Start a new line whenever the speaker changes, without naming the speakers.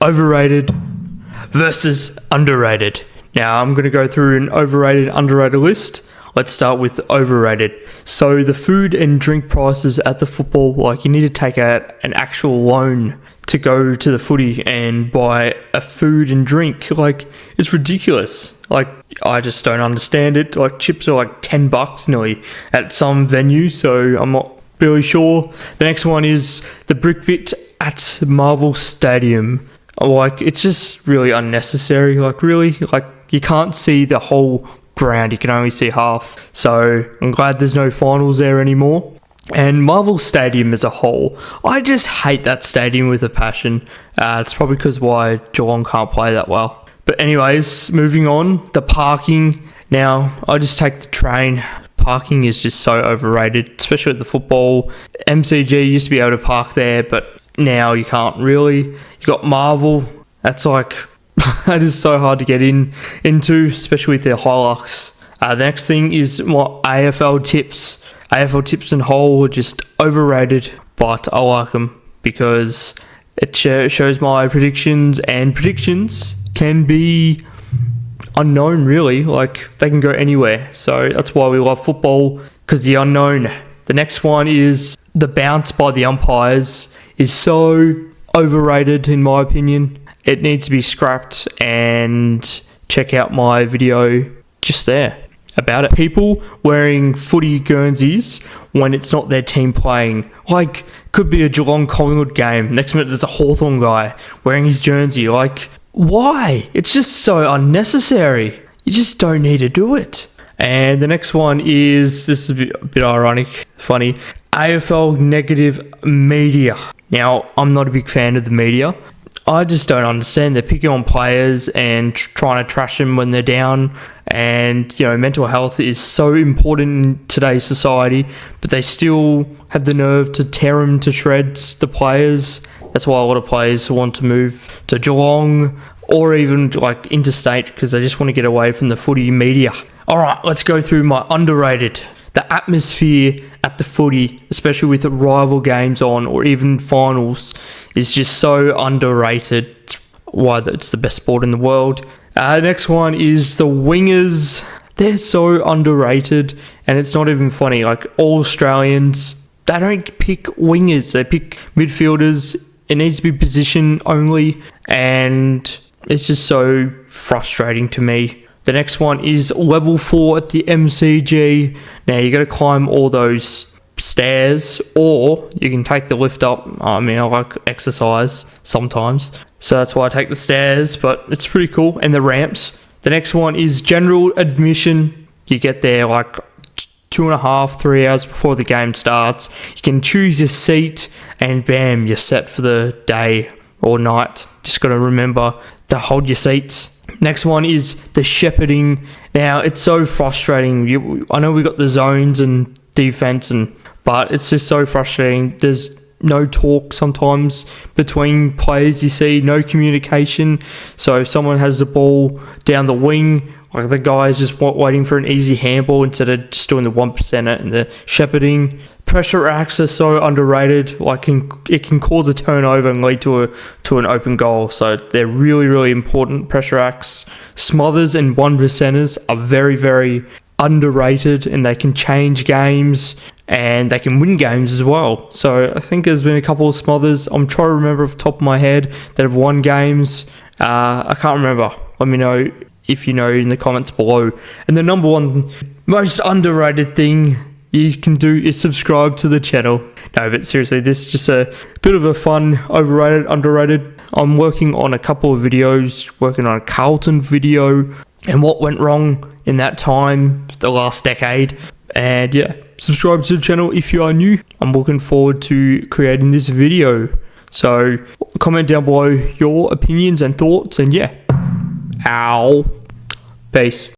overrated versus underrated. Now I'm going to go through an overrated, underrated list. Let's start with overrated. So the food and drink prices at the football, like you need to take out an actual loan to go to the footy and buy a food and drink. Like, it's ridiculous. Like, I just don't understand it. Like, chips are like $10 nearly at some venue, so I'm not really sure. The next one is the brick bit at Marvel Stadium. Like, it's just really unnecessary. Like, really, like, you can't see the whole ground, you can only see half. So I'm glad there's no finals there anymore. And Marvel Stadium as a whole, I just hate that stadium with a passion. It's probably because why Geelong can't play that well. But anyways, moving on, the parking. Now, I just take the train. Parking is just so overrated, especially at the football. MCG used to be able to park there, but now you can't really. You got Marvel, that's like, that is so hard to get into, especially with their Hilux. The next thing is what AFL tips. AFL tips and whole are just overrated, but I like them because it shows my predictions, and predictions can be unknown really, like they can go anywhere. So that's why we love football, because the unknown. The next one is the bounce by the umpires is so overrated in my opinion. It needs to be scrapped, and check out my video just there about it. People wearing footy Guernseys when it's not their team playing. Like, could be a Geelong Collingwood game. Next minute there's a Hawthorn guy wearing his jersey. Like, why? It's just so unnecessary. You just don't need to do it. And the next one is, this is a bit ironic, funny, AFL negative media. Now, I'm not a big fan of the media. I just don't understand. They're picking on players and trying to trash them when they're down. And, you know, mental health is so important in today's society, but they still have the nerve to tear them to shreds, the players. That's why a lot of players want to move to Geelong or even like interstate, because they just want to get away from the footy media. All right, let's go through my underrated. The atmosphere at the footy, especially with rival games on or even finals, is just so underrated. It's why it's the best sport in the world. Next one is the wingers. They're so underrated, and it's not even funny. Like, all Australians, they don't pick wingers. They pick midfielders. It needs to be position only, and it's just so frustrating to me. The next one is level 4 at the MCG. Now, you got to climb all those stairs, or you can take the lift up. I mean, I like exercise sometimes, so that's why I take the stairs, but it's pretty cool. And the ramps. The next one is general admission. You get there like 2.5, 3 hours before the game starts. You can choose your seat, and bam, you're set for the day or night. Just got to remember to hold your seats. Next one is the shepherding. Now, it's so frustrating. I know we got the zones and defense, but it's just so frustrating. There's no talk sometimes between players. You see no communication. So if someone has the ball down the wing, like the guy is just waiting for an easy handball instead of just doing the 1%er and the shepherding. Pressure acts are so underrated. Like, it can cause a turnover and lead to an open goal. So they're really, really important, pressure acts. Smothers and 1%ers are very, very underrated, and they can change games and they can win games as well. So I think there's been a couple of smothers, I'm trying to remember off the top of my head, that have won games. I can't remember. Let me know if you know in the comments below. And the number one most underrated thing you can do is subscribe to the channel. No, but seriously, this is just a bit of a fun, overrated, underrated. I'm working on a couple of videos, working on a Carlton video and what went wrong in that time, the last decade. And yeah, subscribe to the channel if you are new. I'm looking forward to creating this video. So comment down below your opinions and thoughts, and yeah. Ow. Peace.